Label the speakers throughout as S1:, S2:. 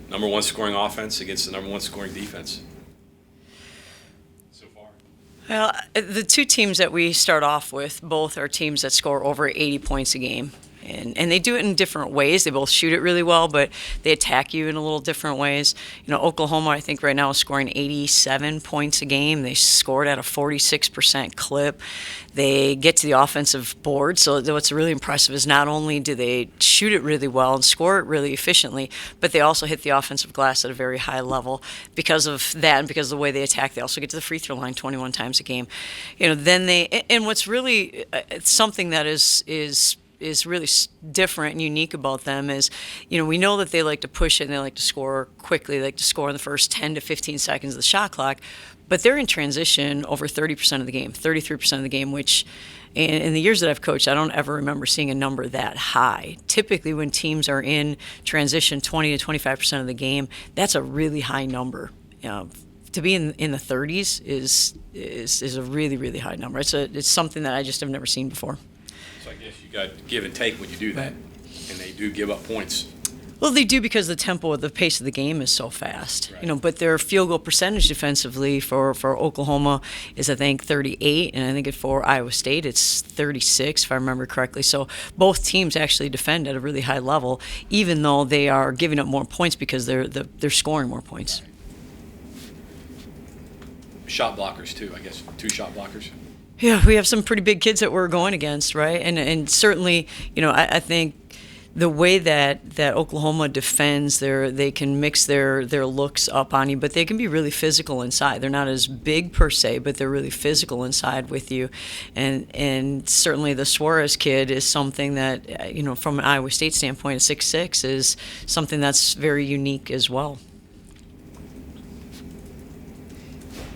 S1: number one scoring offense against the number one scoring defense so far?
S2: Well, the two teams that we start off with, both are teams that score over 80 points a game. And they do it in different ways. They both shoot it really well, but they attack you in a little different ways. Oklahoma, I think right now is scoring 87 points a game. They scored at a 46% clip. They get to the offensive board. So what's really impressive is not only do they shoot it really well and score it really efficiently, but they also hit the offensive glass at a very high level. Because of that and because of the way they attack, they also get to the free throw line 21 times a game. And what's really something that is really different and unique about them is, we know that they like to push it and they like to score quickly. They like to score in the first 10 to 15 seconds of the shot clock, but they're in transition over 30% of the game, 33% of the game, which in the years that I've coached, I don't ever remember seeing a number that high. Typically when teams are in transition 20 to 25% of the game, that's a really high number. To be in the 30s is a really, really high number. It's something that I just have never seen before.
S1: So I guess you got give and take when you do that, and they do give up points.
S2: Well, they do because the tempo, the pace of the game is so fast.
S1: Right.
S2: But their field goal percentage defensively for Oklahoma is, I think, 38, and I think for Iowa State it's 36, if I remember correctly. So both teams actually defend at a really high level, even though they are giving up more points because they're scoring more points.
S1: Right. Shot blockers too, I guess. 2 shot blockers.
S2: Yeah, we have some pretty big kids that we're going against, right? And certainly, I think the way that Oklahoma defends, they can mix their looks up on you, but they can be really physical inside. They're not as big per se, but they're really physical inside with you. And certainly the Suarez kid is something that, from an Iowa State standpoint, a 6'6", is something that's very unique as well.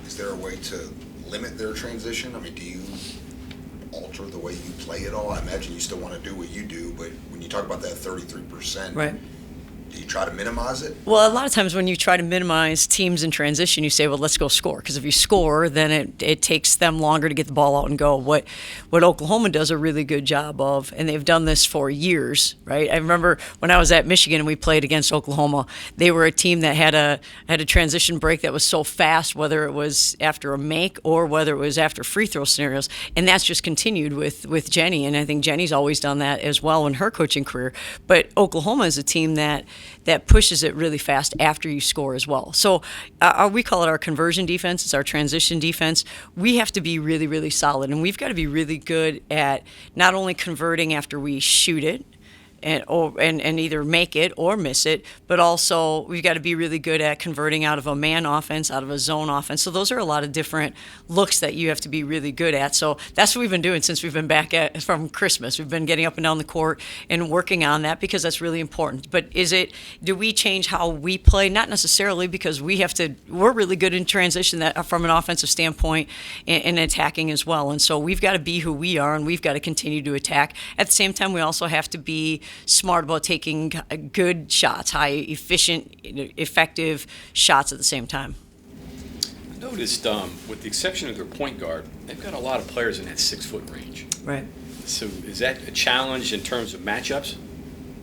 S3: Is there a way to limit their transition? I mean, do you alter the way you play it all? I imagine you still want to do what you do, but when you talk about that 33%,
S2: right,
S3: do you try to minimize it?
S2: Well, a lot of times when you try to minimize teams in transition, you say, well, let's go score. Because if you score, then it takes them longer to get the ball out and go. What Oklahoma does a really good job of, and they've done this for years, right? I remember when I was at Michigan and we played against Oklahoma, they were a team that had a transition break that was so fast, whether it was after a make or whether it was after free throw scenarios. And that's just continued with Jenny. And I think Jenny's always done that as well in her coaching career. But Oklahoma is a team that pushes it really fast after you score as well. So we call it our conversion defense. It's our transition defense. We have to be really, really solid, and we've got to be really good at not only converting after we shoot it, and either make it or miss it, but also we've got to be really good at converting out of a man offense, out of a zone offense. So those are a lot of different looks that you have to be really good at. So that's what we've been doing since we've been back from Christmas. We've been getting up and down the court and working on that because that's really important. But do we change how we play? Not necessarily, because we're really good in transition that from an offensive standpoint and attacking as well. And so we've got to be who we are, and we've got to continue to attack. At the same time, we also have to be smart about taking good shots, high, efficient, effective shots at the same time.
S1: I noticed, with the exception of their point guard, they've got a lot of players in that 6-foot range.
S2: Right.
S1: So is that a challenge in terms of matchups?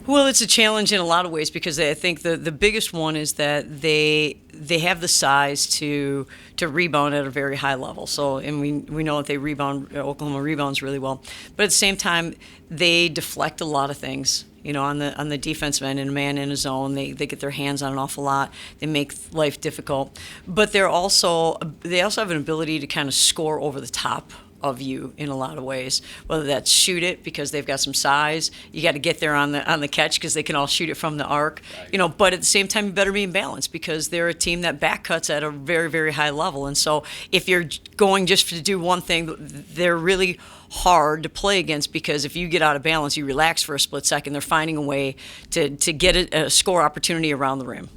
S2: Well, it's a challenge in a lot of ways because I think the biggest one is that they have the size to rebound at a very high level. So, and we know that they rebound, Oklahoma rebounds really well. But at the same time, they deflect a lot of things. On the defensive end, in a man in a zone, they get their hands on an awful lot. They make life difficult. But they also have an ability to kind of score over the top of you in a lot of ways, whether that's shoot it because they've got some size. You got to get there on the catch because they can all shoot it from the arc. Right. But at the same time, you better be in balance because they're a team that back cuts at a very, very high level. And so if you're going just to do one thing, they're really hard to play against because if you get out of balance, you relax for a split second. They're finding a way to get a score opportunity around the rim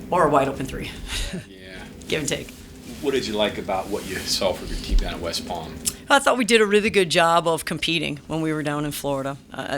S2: or a wide open three.
S1: Yeah.
S2: Give and take.
S1: What did you like about what you saw from your team down at West Palm?
S2: I thought we did a really good job of competing when we were down in Florida.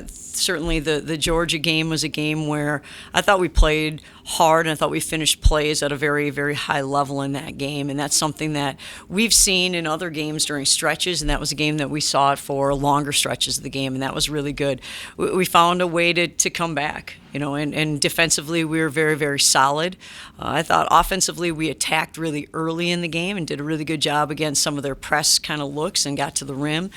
S2: Certainly the Georgia game was a game where I thought we played hard, and I thought we finished plays at a very, very high level in that game. And that's something that we've seen in other games during stretches, and that was a game that we saw it for longer stretches of the game, and that was really good. We found a way to come back, and defensively we were very, very solid. I thought offensively we attacked really early in the game and did a really good job against some of their press kind of looks and got to the rim.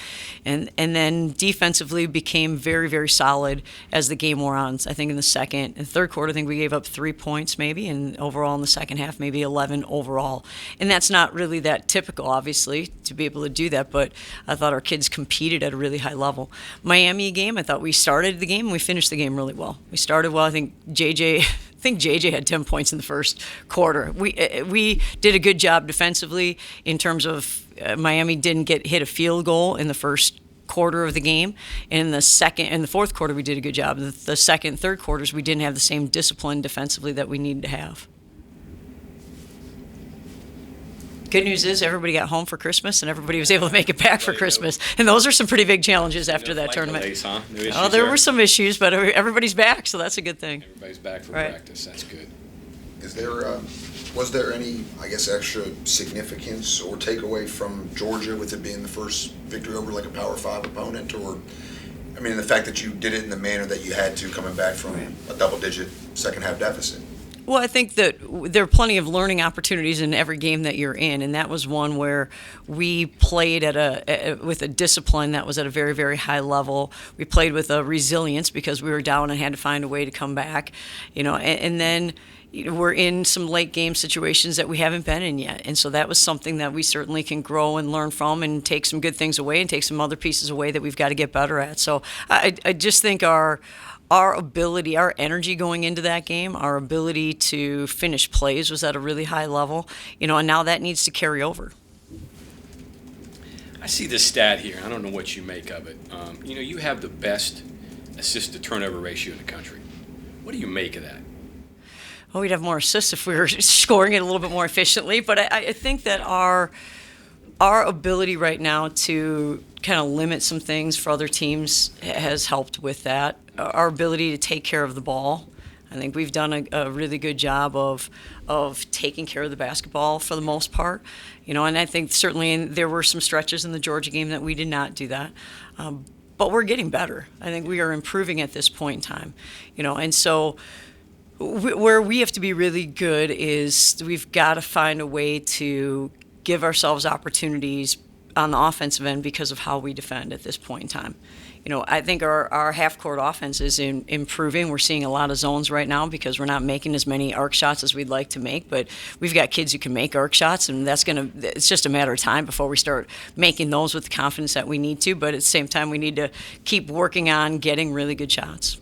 S2: And then defensively became very, very solid as the game wore on. I think in the second and third quarter, I think we gave up 3 points maybe, and overall in the second half, maybe 11 overall. And that's not really that typical, obviously, to be able to do that, but I thought our kids competed at a really high level. Miami game, I thought we started the game and we finished the game really well. We started well. I think JJ had 10 points in the first quarter. We did a good job defensively in terms of Miami didn't hit a field goal in the first quarter of the game. And in the fourth quarter, we did a good job. The second and third quarters, we didn't have the same discipline defensively that we needed to have. Good news is everybody got home for Christmas and everybody was able to make it back for Christmas. And those are some pretty big challenges after that tournament.
S1: Delays, huh? No issues
S2: Oh, there were some issues, but everybody's back, so that's a good thing.
S1: Everybody's back for
S2: Right.
S1: practice. That's good.
S3: Was there any, I guess, extra significance or takeaway from Georgia with it being the first victory over like a Power 5 opponent? Or, I mean, the fact that you did it in the manner that you had to, coming back from a double-digit second-half deficit?
S2: Well, I think that there are plenty of learning opportunities in every game that you're in, and that was one where we played with a discipline that was at a very, very high level. We played with a resilience because we were down and had to find a way to come back, and then we're in some late game situations that we haven't been in yet, and so that was something that we certainly can grow and learn from and take some good things away and take some other pieces away that we've got to get better at. So I just think our ability, our energy going into that game, our ability to finish plays was at a really high level, and now that needs to carry over.
S1: I see this stat here. I don't know what you make of it. You have the best assist-to-turnover ratio in the country. What do you make of that?
S2: Well, we'd have more assists if we were scoring it a little bit more efficiently, but I think that our ability right now to kind of limit some things for other teams has helped with that. Our ability to take care of the ball. I think we've done a really good job of taking care of the basketball for the most part. And I think certainly there were some stretches in the Georgia game that we did not do that. But we're getting better. I think we are improving at this point in time. And so where we have to be really good is we've got to find a way to give ourselves opportunities on the offensive end because of how we defend at this point in time. I think our half-court offense is improving. We're seeing a lot of zones right now because we're not making as many arc shots as we'd like to make, but we've got kids who can make arc shots, and it's just a matter of time before we start making those with the confidence that we need to, but at the same time we need to keep working on getting really good shots.